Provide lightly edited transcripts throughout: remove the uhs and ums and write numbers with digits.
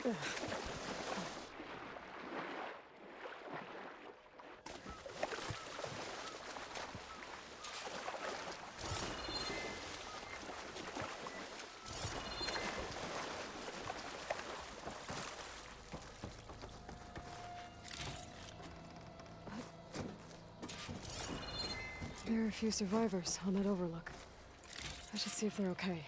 There are a few survivors on that overlook. I should see if they're okay.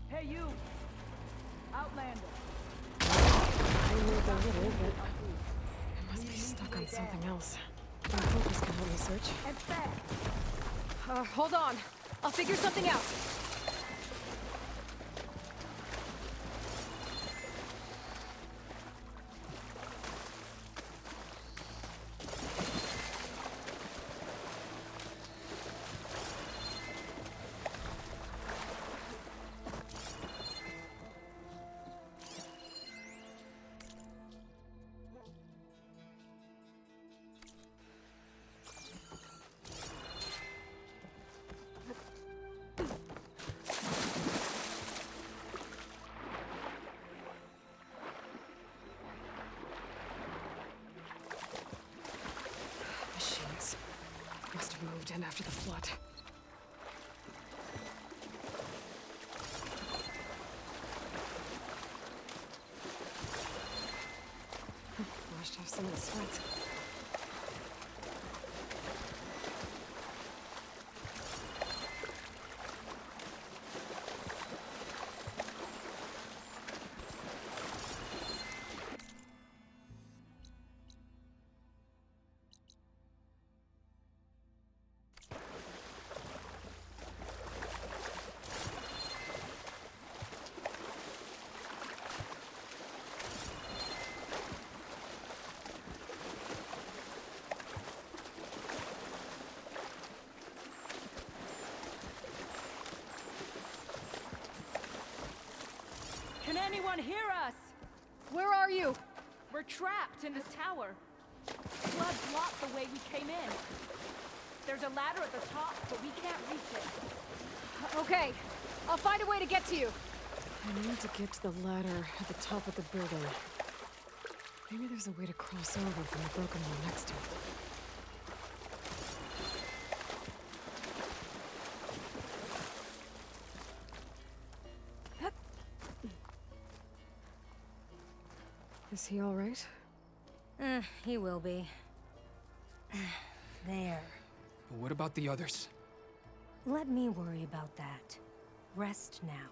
Hey, you! Outlander! I moved a little, but I must be stuck on something else. My focus can help me search. And fast! Hold on. I'll figure something out. Machines. Must have moved in after the flood. Washed off some of the sweat. Can anyone hear us? Where are you? We're trapped in this tower. Flood blocked the way we came in. There's a ladder at the top, but we can't reach it. Okay. I'll find a way to get to you. I need to get to the ladder at the top of the building. Maybe there's a way to cross over from the broken one next to it. Is he all right? He will be. There. But what about the others? Let me worry about that. Rest now.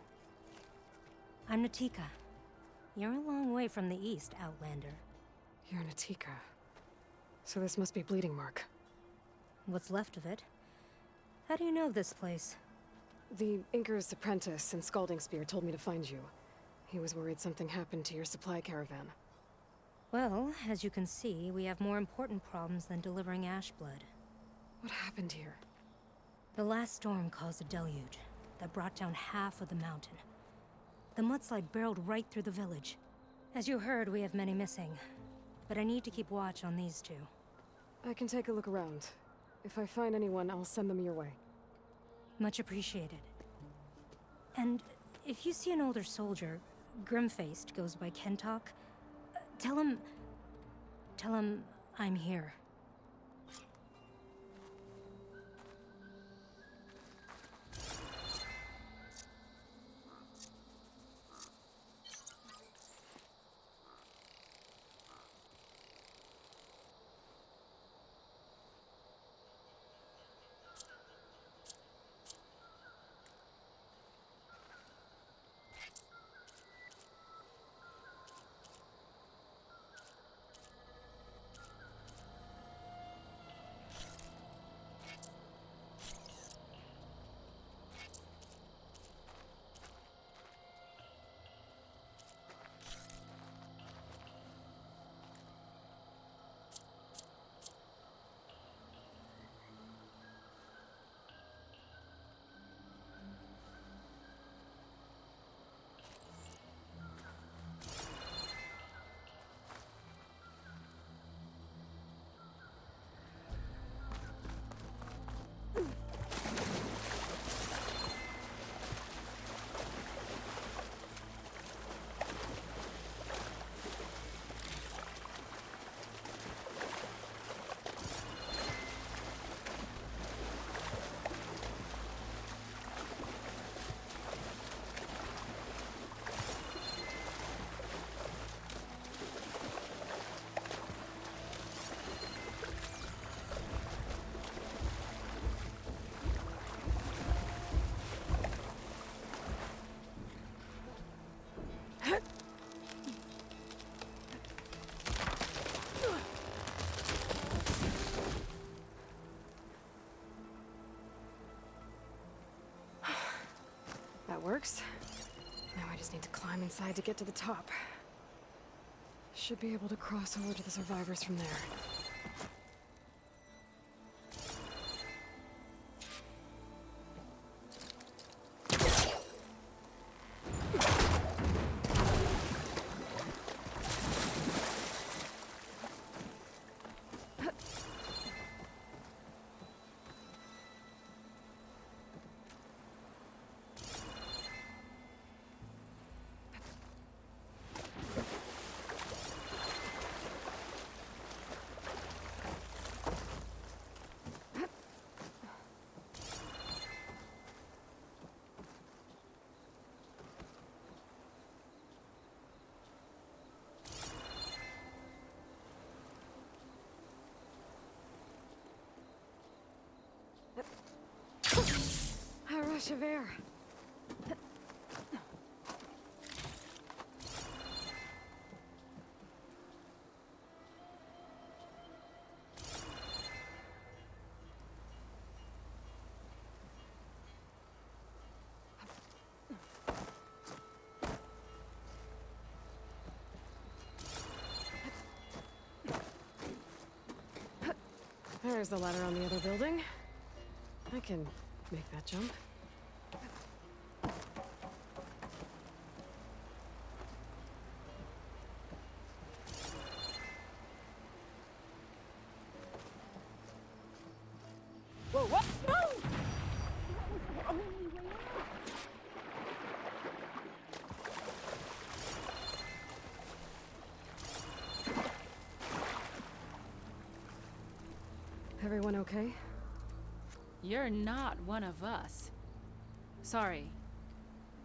I'm Natika. You're a long way from the east, Outlander. You're Natika. So this must be Bleeding Mark. What's left of it? How do you know this place? The Inker's apprentice and Scalding Spear told me to find you. He was worried something happened to your supply caravan. Well, as you can see, we have more important problems than delivering Ashblood. What happened here? The last storm caused a deluge that brought down half of the mountain. The mudslide barreled right through the village. As you heard, we have many missing. But I need to keep watch on these two. I can take a look around. If I find anyone, I'll send them your way. Much appreciated. And if you see an older soldier, grim-faced, goes by Kentok, tell him I'm here. works. Now I just need to climb inside to get to the top. Should be able to cross over to the survivors from there. A rush of air. There's the ladder on the other building. I can make that jump. Whoa, what? No! Everyone okay? You're not one of us. Sorry.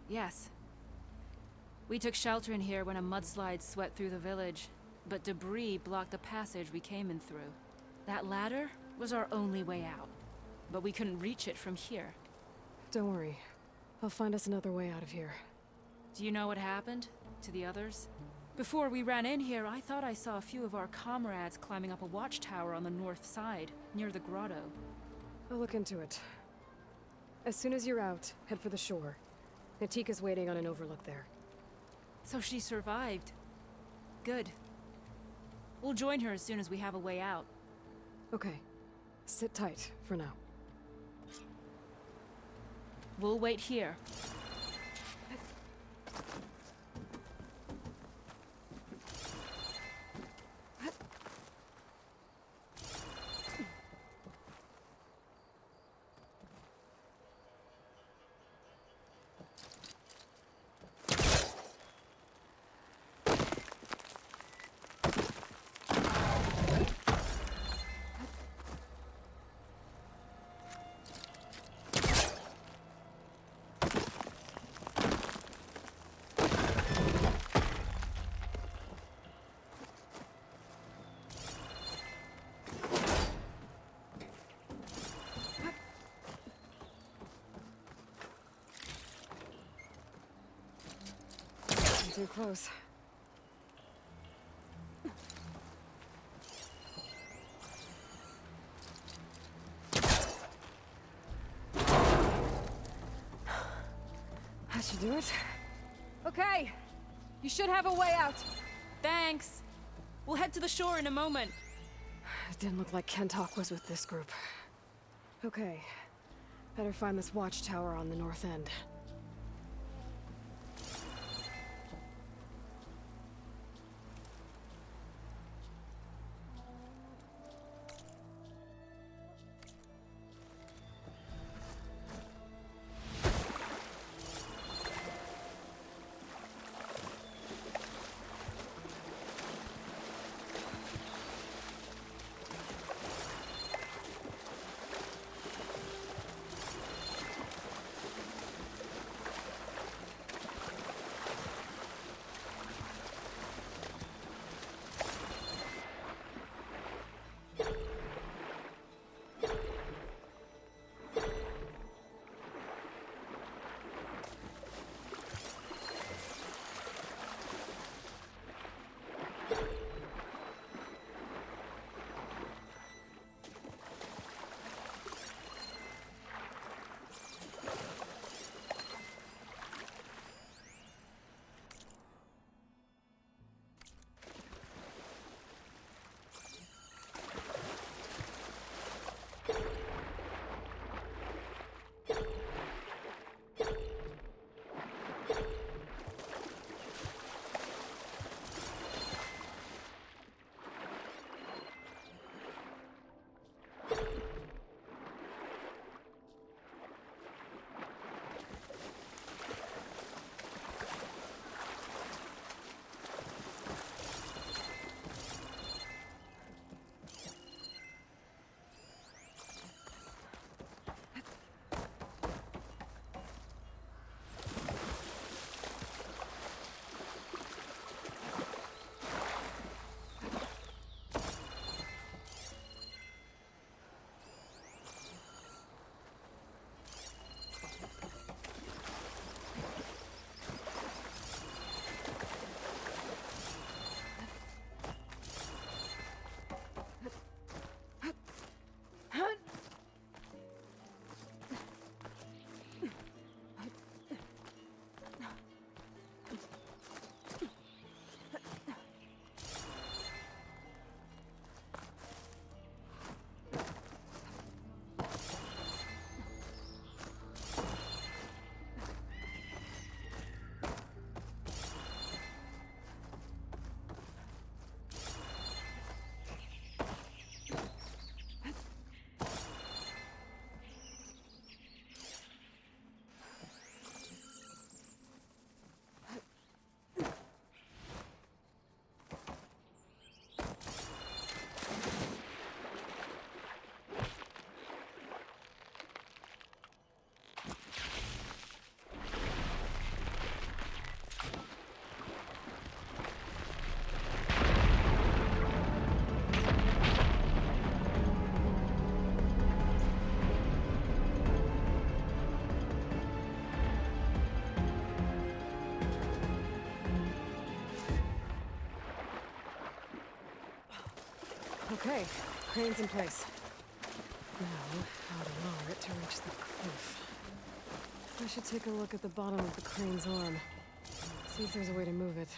Yes. We took shelter in here when a mudslide swept through the village, but debris blocked the passage we came in through. That ladder was our only way out, but we couldn't reach it from here. Don't worry. I'll find us another way out of here. Do you know what happened to the others? Before we ran in here, I thought I saw a few of our comrades climbing up a watchtower on the north side, near the grotto. I'll look into it. As soon as you're out, head for the shore. Natika's waiting on an overlook there. So she survived. Good. We'll join her as soon as we have a way out. Okay. Sit tight for now. We'll wait here. Too close. That should do it. Okay. You should have a way out. Thanks. We'll head to the shore in a moment. It didn't look like Kentok was with this group. Okay. Better find this watchtower on the north end. Okay, crane's in place. Now, how to lower it to reach the cliff. I should take a look at the bottom of the crane's arm. See if there's a way to move it.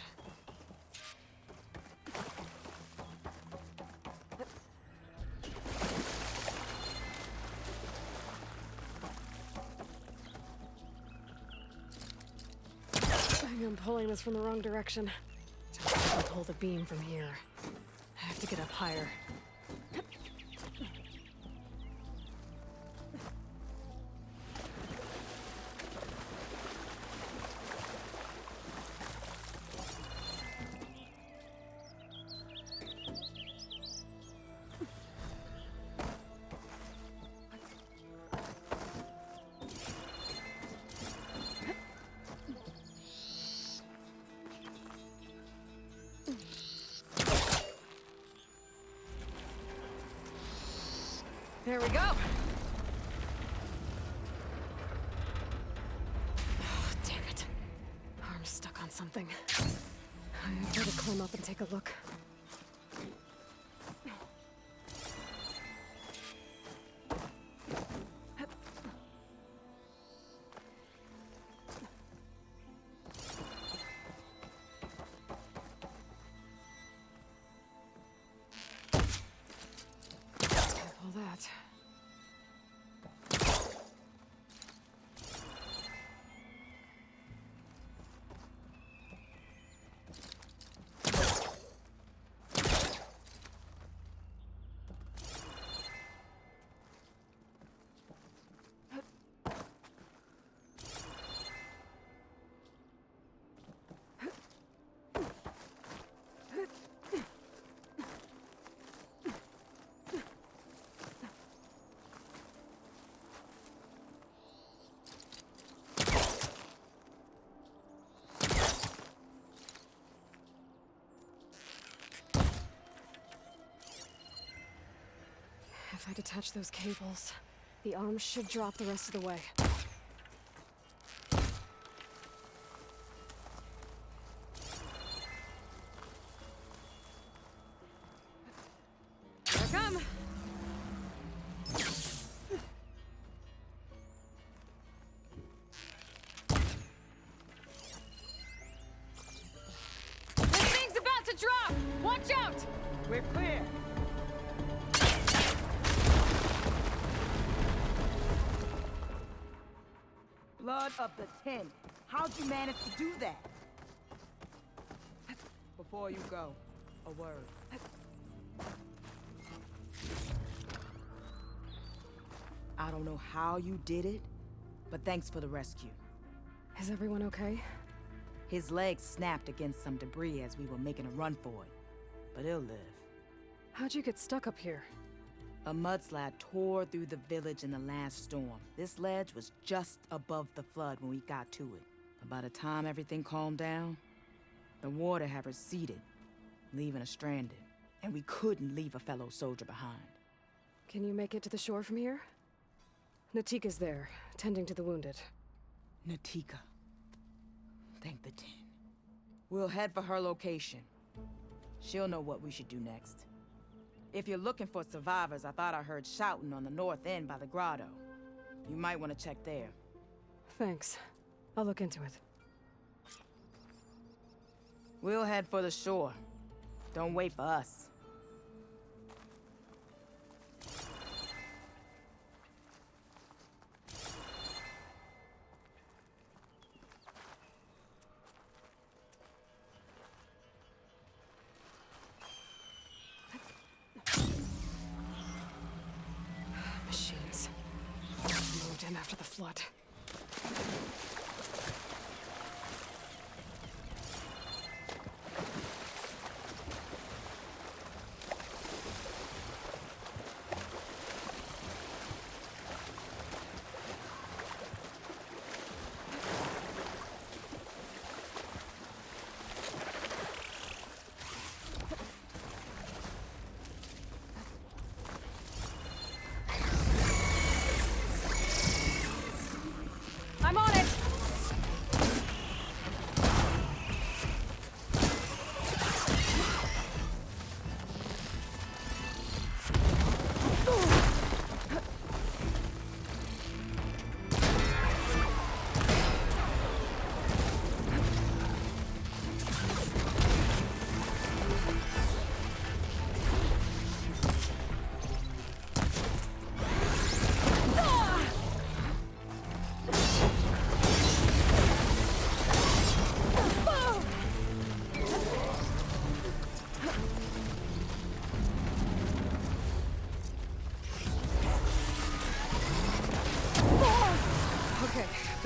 I think I'm pulling this from the wrong direction. Don't think I can pull the beam from here. I have to get up higher. There we go! Oh, damn it. Arm's stuck on something. I better climb up and take a look. All that. If I detach those cables, the arms should drop the rest of the way. Here I come! This thing's about to drop! Watch out! We're clear. Blood of the Ten. How'd you manage to do that? Before you go, a word. I don't know how you did it, but thanks for the rescue. Is everyone okay? His legs snapped against some debris as we were making a run for it, but he'll live. How'd you get stuck up here? A mudslide tore through the village in the last storm. This ledge was just above the flood when we got to it. But by the time everything calmed down, the water had receded, leaving us stranded. And we couldn't leave a fellow soldier behind. Can you make it to the shore from here? Natika's there, tending to the wounded. Natika. Thank the Ten. We'll head for her location. She'll know what we should do next. If you're looking for survivors, I thought I heard shouting on the north end by the grotto. You might want to check there. Thanks. I'll look into it. We'll head for the shore. Don't wait for us. Machines. Moved in after the flood.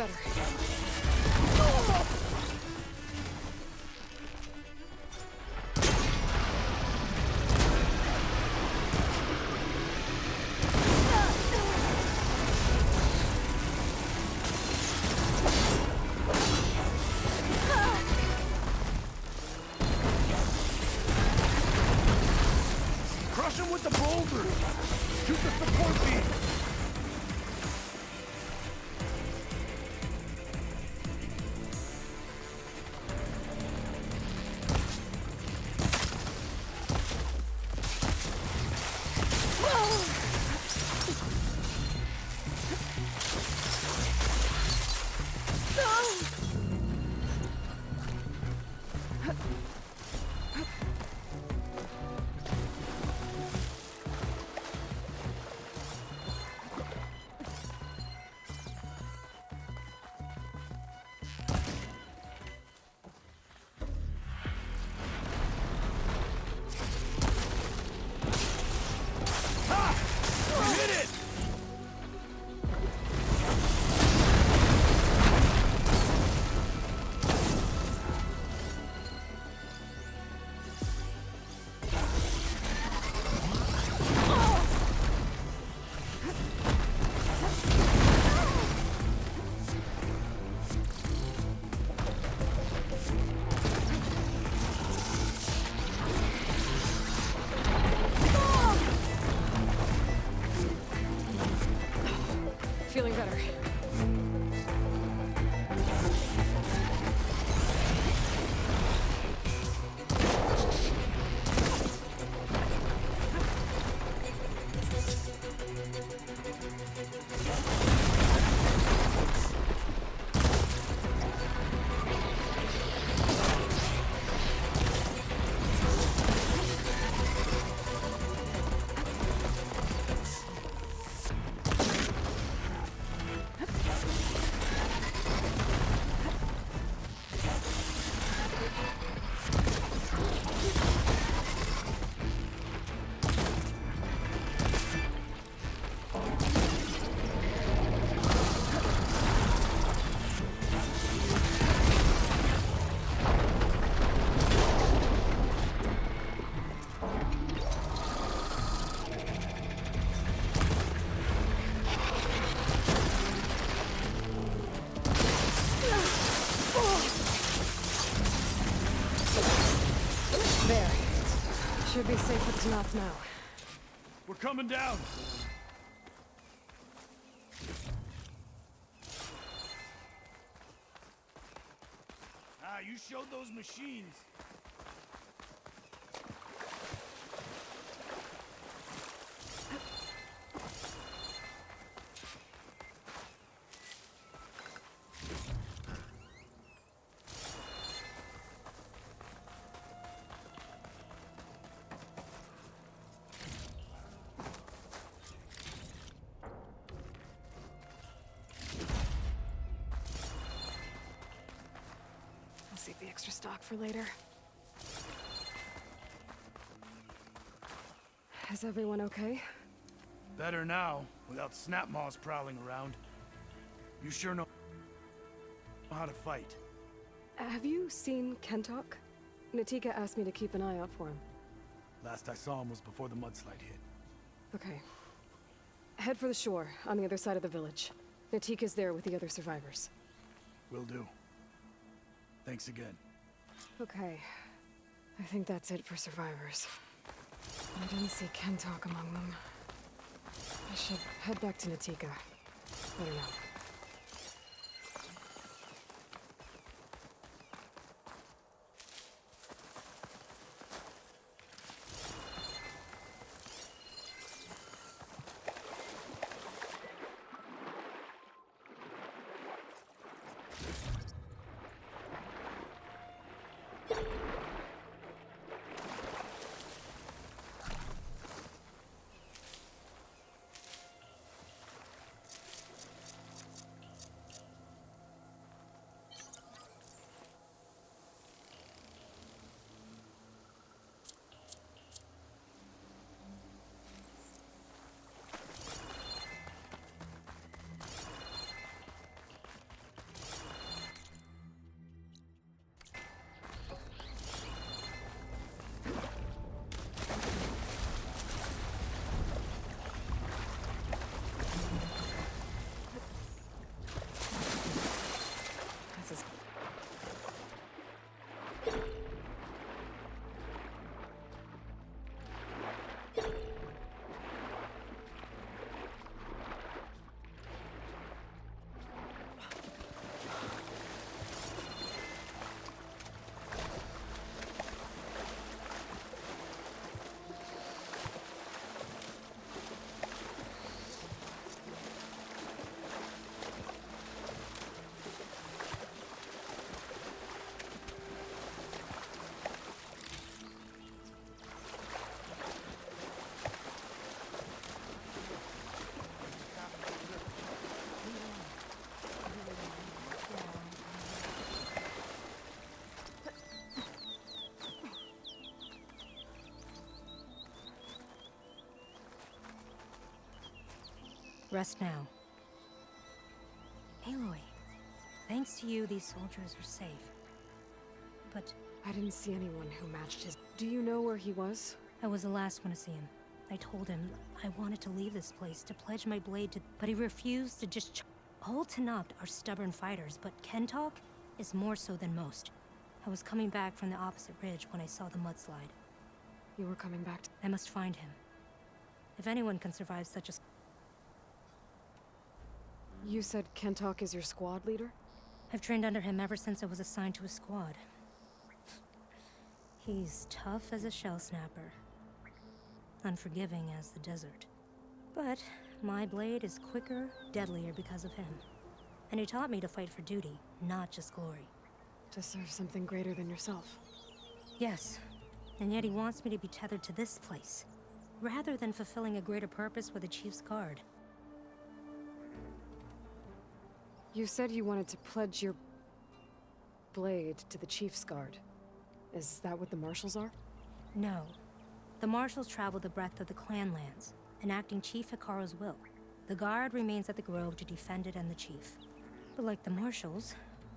better. Crush him with the boulders! Shoot the support beam! Feeling better. There. Should be safe with Tanath now. We're coming down! Ah, you showed those machines. I'll save the extra stock for later. Is everyone okay? Better now, without Snapmaws prowling around. You sure know how to fight. Have you seen Kentok? Natika asked me to keep an eye out for him. Last I saw him was before the mudslide hit. Okay. Head for the shore, on the other side of the village. Natika's there with the other survivors. Will do. Thanks again. Okay. I think that's it for survivors. I didn't see Kentok among them. I should head back to Natika. Let her know. Rest now. Aloy, thanks to you, these soldiers are safe. But I didn't see anyone who matched his... Do you know where he was? I was the last one to see him. I told him I wanted to leave this place, to pledge my blade to... But he refused to just... All Tenakth are stubborn fighters, but Kentalk is more so than most. I was coming back from the opposite ridge when I saw the mudslide. You were coming back to... I must find him. If anyone can survive such a... You said Kentalk is your squad leader? I've trained under him ever since I was assigned to a squad. He's tough as a shell snapper. Unforgiving as the desert. But my blade is quicker, deadlier because of him. And he taught me to fight for duty, not just glory. To serve something greater than yourself. Yes, and yet he wants me to be tethered to this place, rather than fulfilling a greater purpose with the Chief's Guard. You said you wanted to pledge your... blade to the Chief's Guard. Is that what the Marshals are? No. The Marshals travel the breadth of the clan lands, enacting Chief Hikaru's will. The Guard remains at the Grove to defend it and the Chief. But like the Marshals,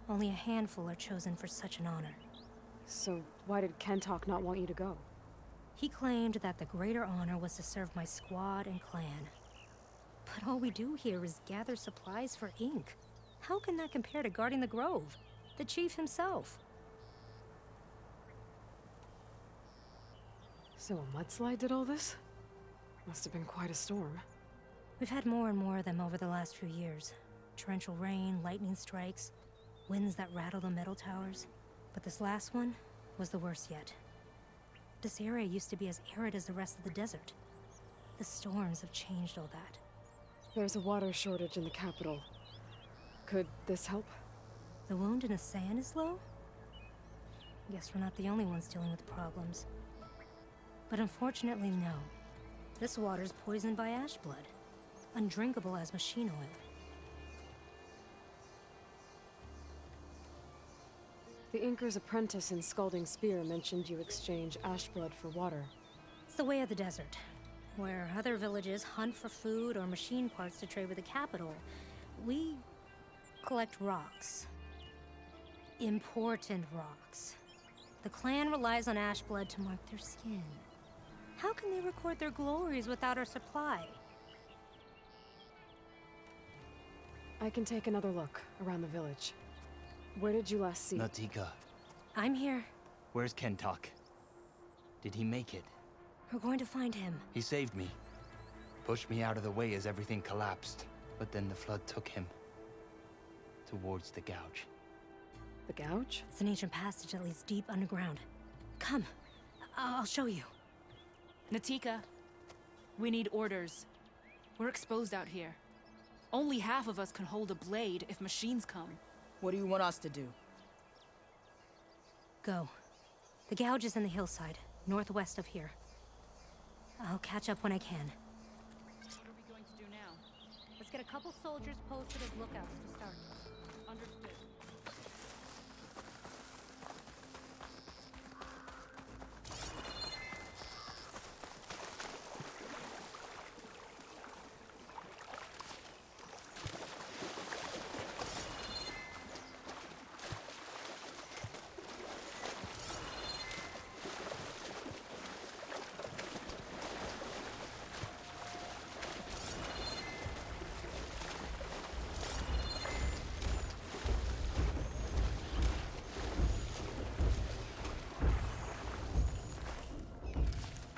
only a handful are chosen for such an honor. So why did Kentalk not want you to go? He claimed that the greater honor was to serve my squad and clan. But all we do here is gather supplies for ink. How can that compare to guarding the Grove? The Chief himself. So a mudslide did all this? Must have been quite a storm. We've had more and more of them over the last few years. Torrential rain, lightning strikes, winds that rattle the metal towers. But this last one was the worst yet. This area used to be as arid as the rest of the desert. The storms have changed all that. There's a water shortage in the capital. Could this help? The wound in the sand is low? Guess we're not the only ones dealing with problems. But unfortunately, no. This water's poisoned by ash blood. Undrinkable as machine oil. The Inker's apprentice in Scalding Spear mentioned you exchange ash blood for water. It's the way of the desert, where other villages hunt for food or machine parts to trade with the capital. We collect rocks. Important rocks. The clan relies on ash blood to mark their skin. How can they record their glories without our supply? I can take another look around the village. Where did you last see? Natika, I'm here. where's Kentalk? Did he make it? We're going to find him. He saved me. Pushed me out of the way as everything collapsed. But then the flood took him. Towards the gouge. The Gouge? It's an ancient passage that leads deep underground. Come. I'll show you. Natika, we need orders. We're exposed out here. Only half of us can hold a blade if machines come. What do you want us to do? Go. The gouge is in the hillside, northwest of here. I'll catch up when I can. What are we going to do now? Let's get a couple soldiers posted as lookouts to start. Understood.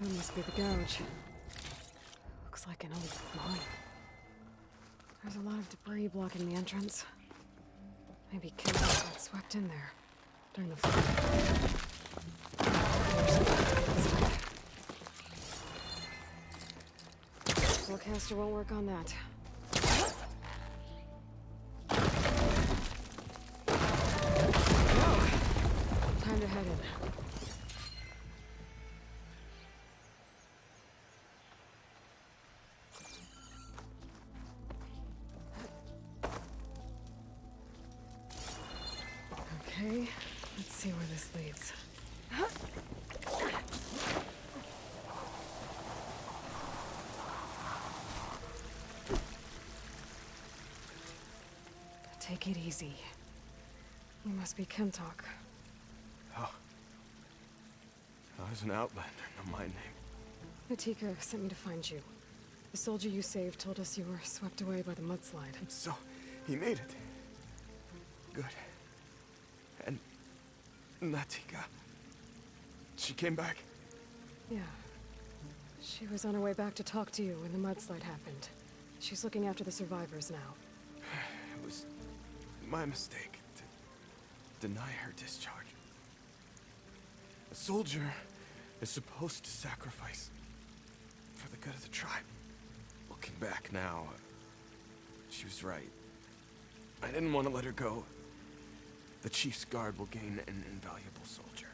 That must be the Gouge. Looks like an old mine. There's a lot of debris blocking the entrance. Maybe Kentalk got swept in there during the flood. Spellcaster won't work on that. No! Time to head in. Okay, let's see where this leads. Take it easy. You must be Kentok. Oh. I was an outlander, no my name. Natika sent me to find you. The soldier you saved told us you were swept away by the mudslide. So, he made it. Good. And Natika, she came back. Yeah. She was on her way back to talk to you when the mudslide happened. She's looking after the survivors now. It was my mistake to deny her discharge. A soldier is supposed to sacrifice for the good of the tribe. Looking back now, she was right. I didn't want to let her go. The Chief's Guard will gain an invaluable soldier.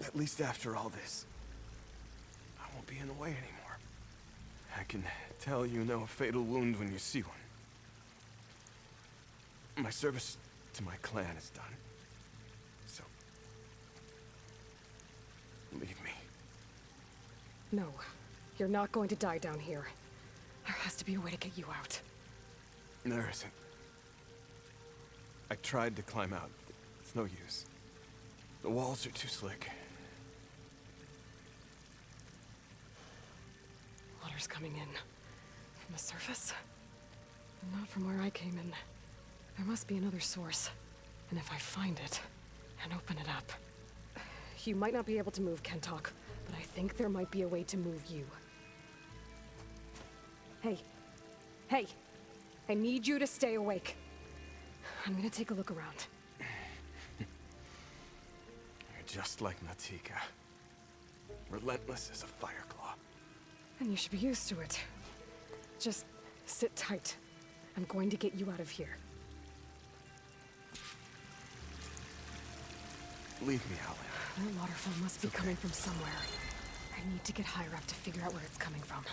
At least after all this, I won't be in the way anymore. I can tell you know a fatal wound when you see one. My service to my clan is done. So, leave me. No, you're not going to die down here. There has to be a way to get you out. There isn't. I tried to climb out. It's no use. The walls are too slick. Water's coming in. From the surface? Not from where I came in. There must be another source. And if I find it, and open it up... You might not be able to move, Kentok, but I think there might be a way to move you. Hey. Hey! I need you to stay awake. I'm gonna take a look around. You're just like Natika. Relentless as a fireclaw. And you should be used to it. Just sit tight. I'm going to get you out of here. Leave me, Alan. That waterfall must be coming from somewhere. I need to get higher up to figure out where it's coming from.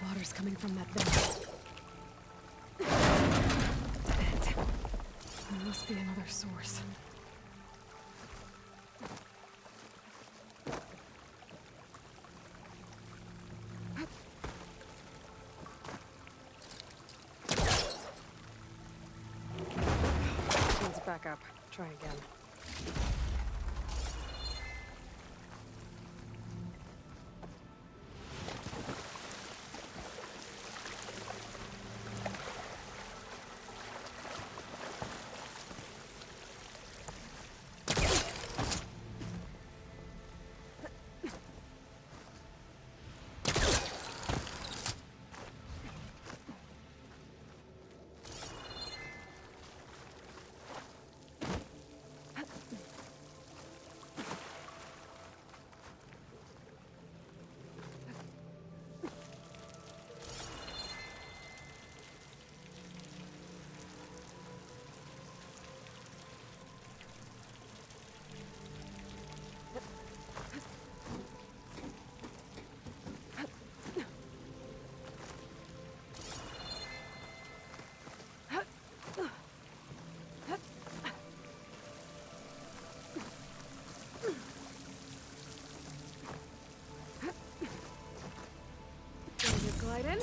Water's coming from that vent. There must be another source. Needs back up. Try again. Glide in.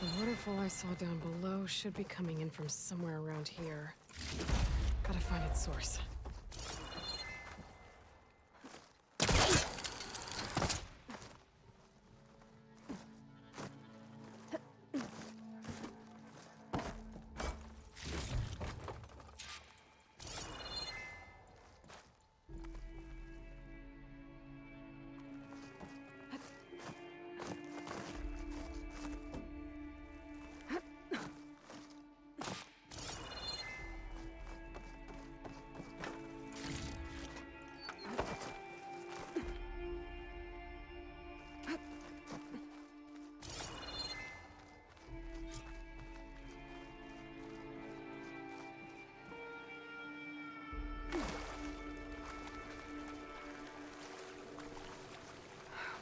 The waterfall I saw down below should be coming in from somewhere around here. Gotta find its source.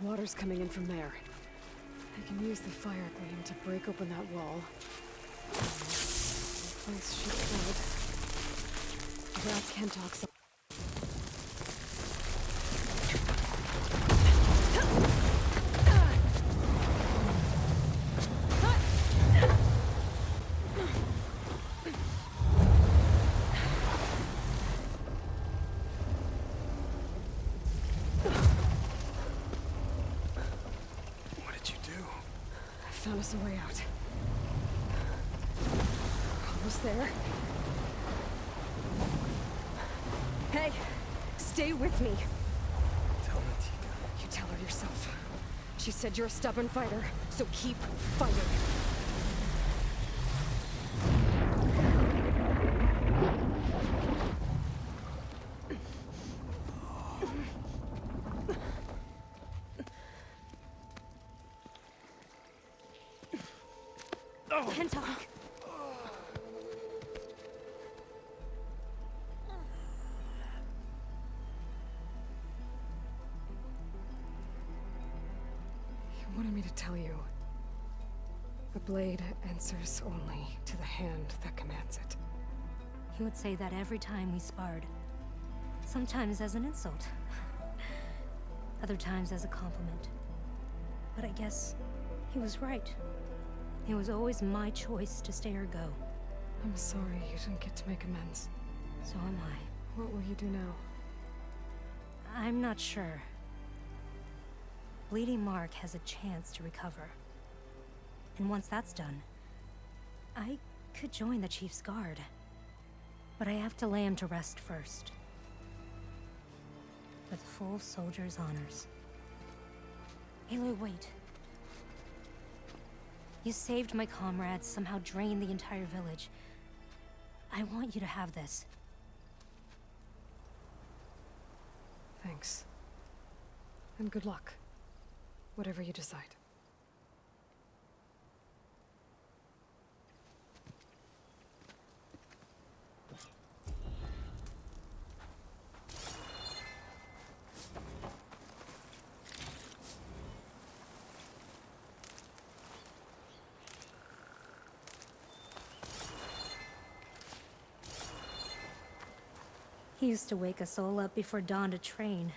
Water's coming in from there. I can use the fire gleam to break open that wall. Place should flood. Grab Kentock's. Found us a way out. Almost there. Hey, stay with me. Tell Natika. You tell her yourself. She said you're a stubborn fighter, so keep fighting. Kentock! You wanted me to tell you. The blade answers only to the hand that commands it. He would say that every time we sparred. Sometimes as an insult. Other times as a compliment. But I guess he was right. It was always my choice to stay or go. I'm sorry you didn't get to make amends. So am I. What will you do now? I'm not sure. Bleeding Mark has a chance to recover. And once that's done, I could join the Chief's Guard. But I have to lay him to rest first. With full soldier's honors. Aloy, wait. You saved my comrades, somehow drained the entire village. I want you to have this. Thanks. And good luck. Whatever you decide. He used to wake us all up before dawn to train.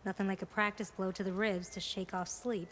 Nothing like a practice blow to the ribs to shake off sleep.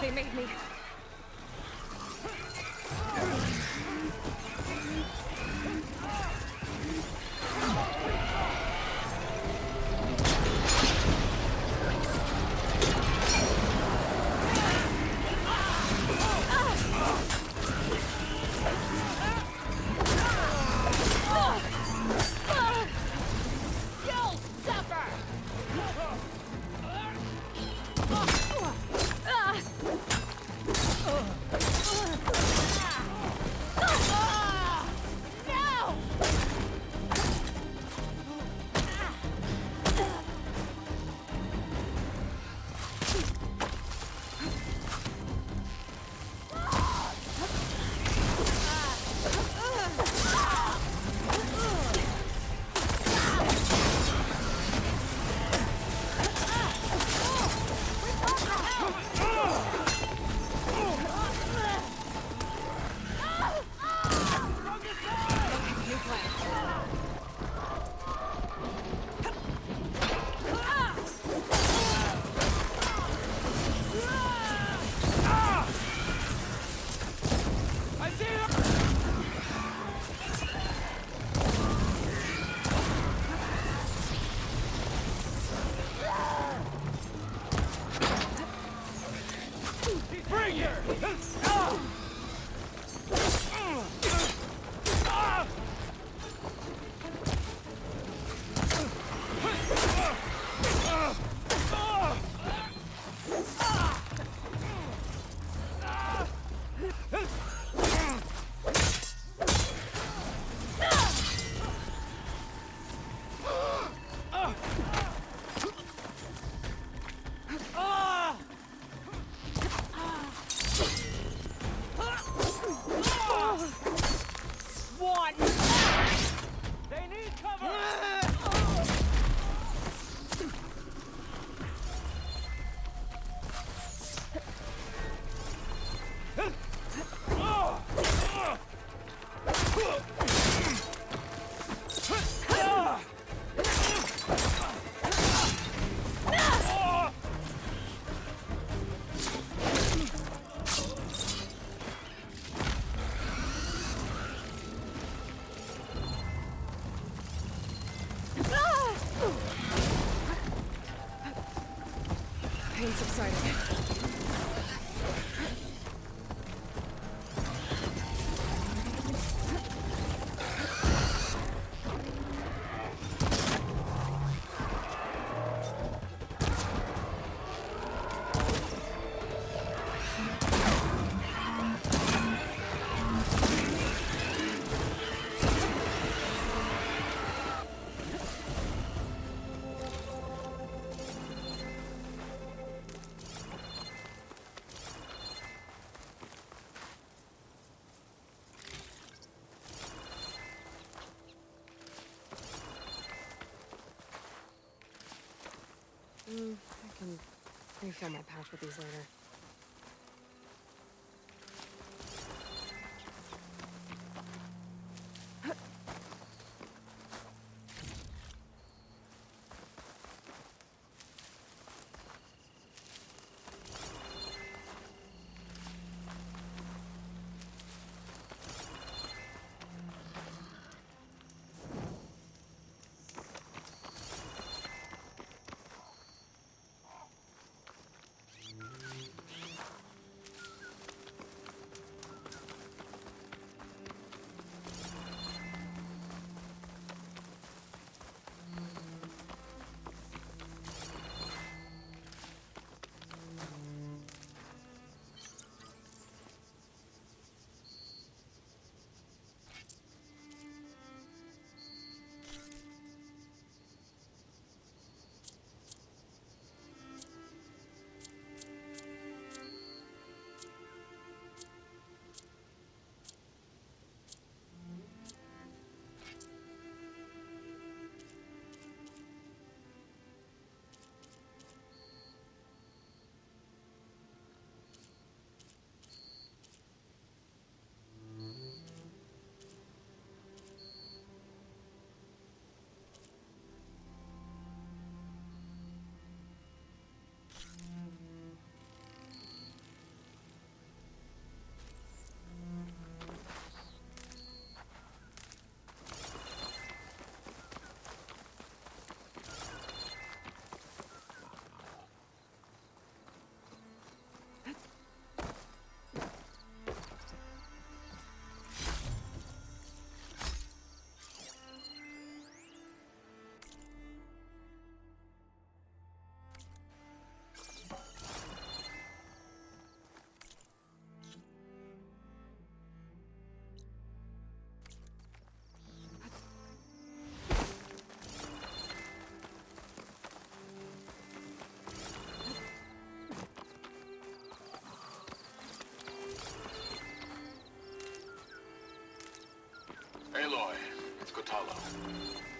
They made me. Pain subsided. I can refill my pouch with these later.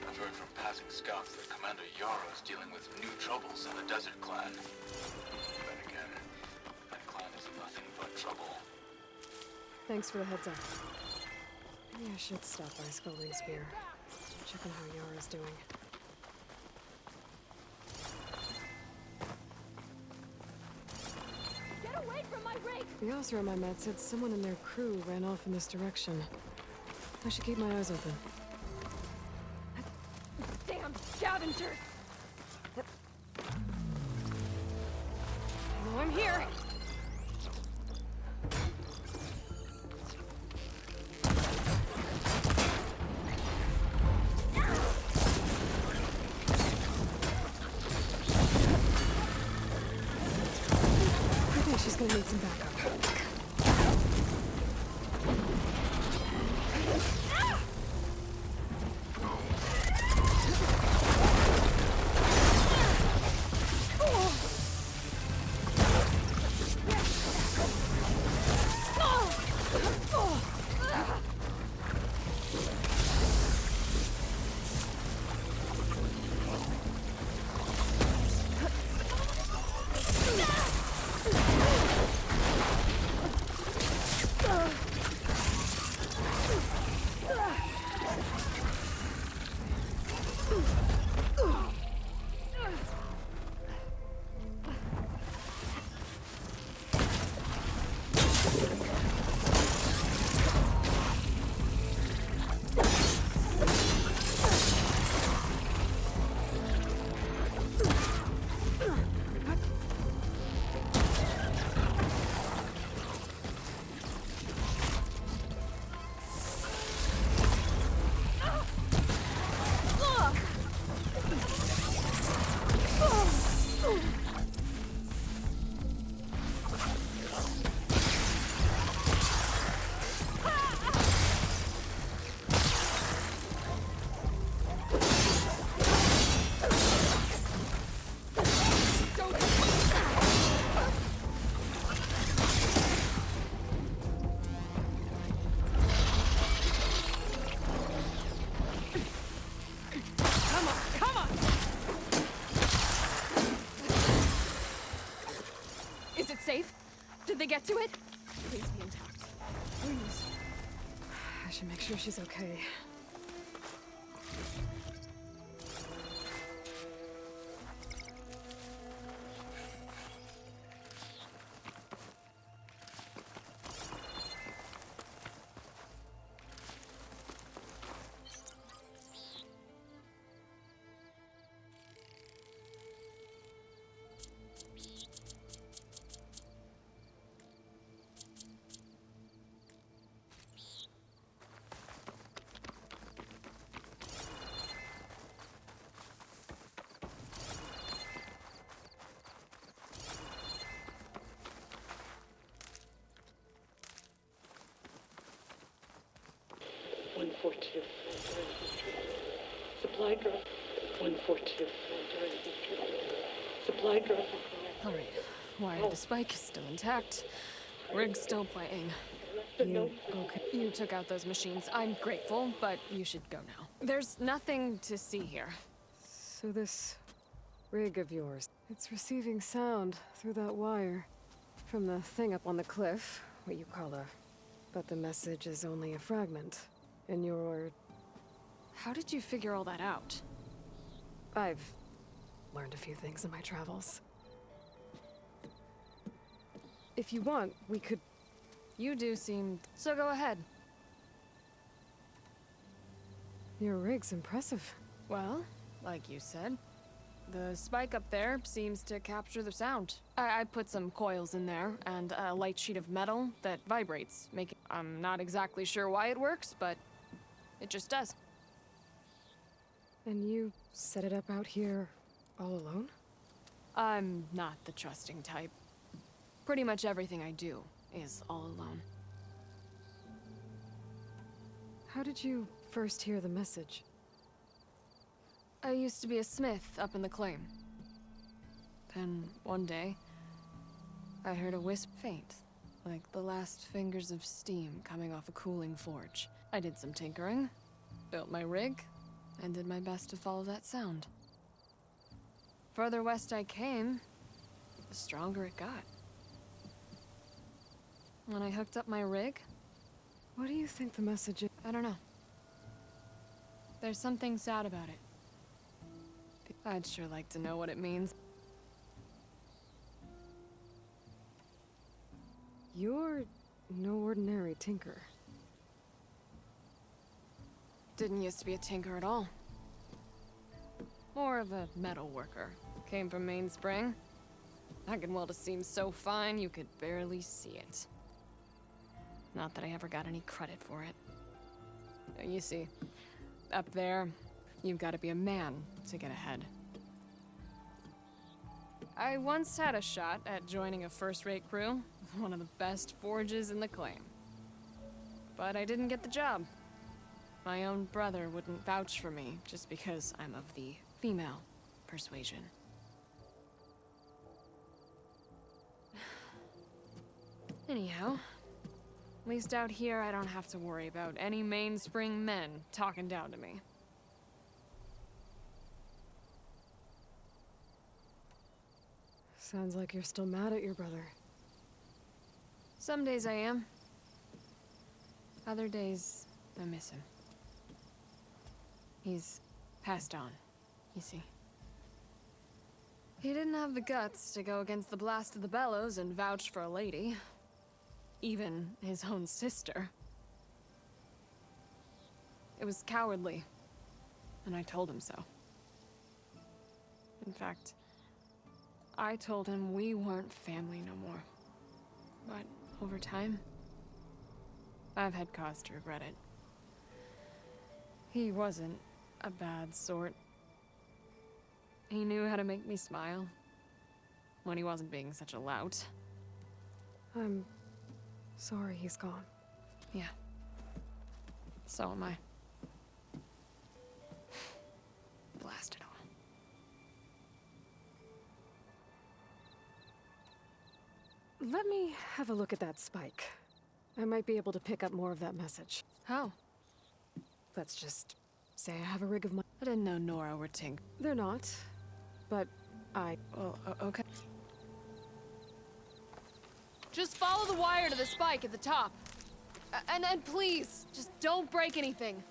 I've heard from passing scouts that Commander Yara is dealing with new troubles in the Desert Clan. Then again, that clan is nothing but trouble. Thanks for the heads up. Maybe I should stop by Scolding Spear. Check on how Yara's doing. Get away from my rig! The Osram I met said someone in their crew ran off in this direction. I should keep my eyes open. Damn scavengers! Oh, I'm here! I think she's gonna need some backup. Is it safe? Did they get to it? Please be intact. Please. I should make sure she's okay. Supply drop. 142. Supply drop. Alright. Why, the spike is still intact. Rig's still playing. You took out those machines. I'm grateful, but you should go now. There's nothing to see here. So this rig of yours, it's receiving sound through that wire. From the thing up on the cliff, what you call a... But the message is only a fragment. And your... How did you figure all that out? I've learned a few things in my travels. If you want, we could... You do seem... So go ahead. Your rig's impressive. Well, like you said, the spike up there seems to capture the sound. I put some coils in there, and a light sheet of metal that vibrates, making... I'm not exactly sure why it works, but it just does. And you set it up out here all alone? I'm not the trusting type. Pretty much everything I do is all alone. How did you first hear the message? I used to be a smith up in the claim. Then, one day, I heard a wisp faint, like the last fingers of steam coming off a cooling forge. I did some tinkering, built my rig, and did my best to follow that sound. Further west I came, the stronger it got. When I hooked up my rig, what do you think the message is? I don't know. There's something sad about it. I'd sure like to know what it means. You're no ordinary tinker. Didn't used to be a tinker at all. More of a metal worker. Came from Mainspring. I can weld a seam so fine you could barely see it. Not that I ever got any credit for it. You see, up there, you've got to be a man to get ahead. I once had a shot at joining a first-rate crew, one of the best forges in the claim. But I didn't get the job. My own brother wouldn't vouch for me just because I'm of the female persuasion. Anyhow, at least out here I don't have to worry about any Mainspring men talking down to me. Sounds like you're still mad at your brother. Some days I am. Other days, I miss him. He's passed on, you see. He didn't have the guts to go against the blast of the bellows and vouch for a lady. Even his own sister. It was cowardly, and I told him so. In fact, I told him we weren't family no more. But over time, I've had cause to regret it. He wasn't a bad sort. He knew how to make me smile when he wasn't being such a lout. I'm sorry he's gone. Yeah. So am I. Blast it all. Let me have a look at that spike. I might be able to pick up more of that message. How? Let's just say I have a rig of my— I didn't know Nora were Tink. They're not, but I— Oh, okay. Just follow the wire to the spike at the top. And please, just don't break anything.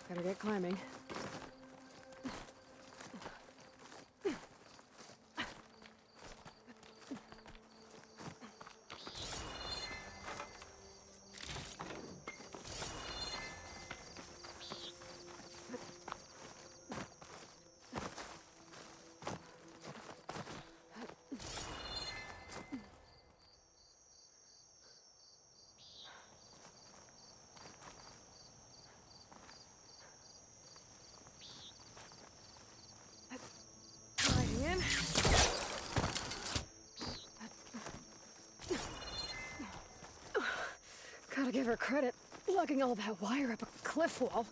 Gotta get climbing. Gotta give her credit, lugging all that wire up a cliff wall.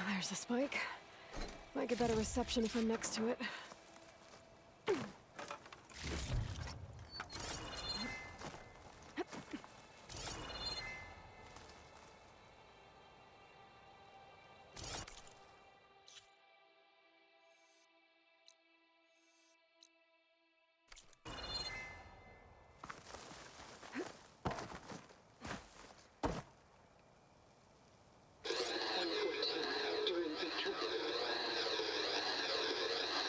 There's the spike. Might get better reception if I'm next to it.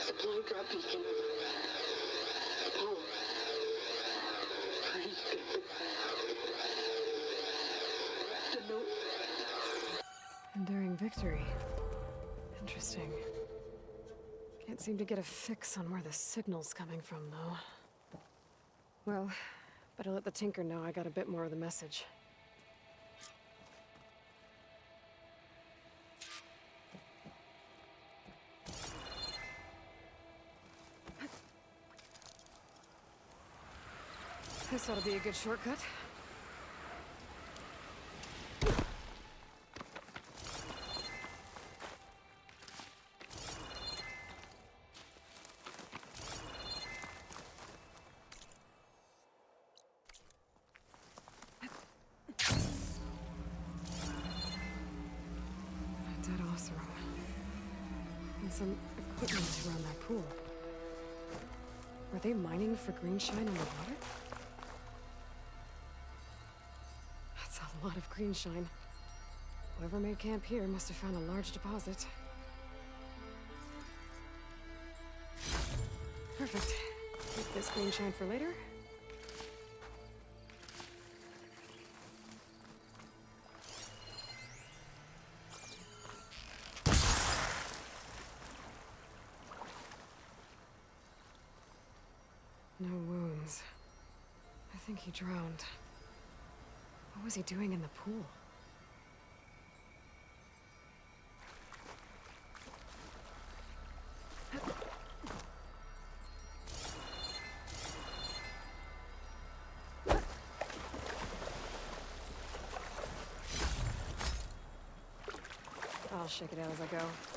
Supply victory. Interesting. Can't seem to get a fix on where the signal's coming from, though. Well, better let the Tinker know I got a bit more of the message. This ought to be a good shortcut. A dead Oseram. And some equipment around that pool. Are they mining for green shine in the water? That's a lot of green shine. Whoever made camp here must have found a large deposit. Perfect. Keep this green shine for later. No wounds. I think he drowned. What was he doing in the pool? I'll shake it out as I go.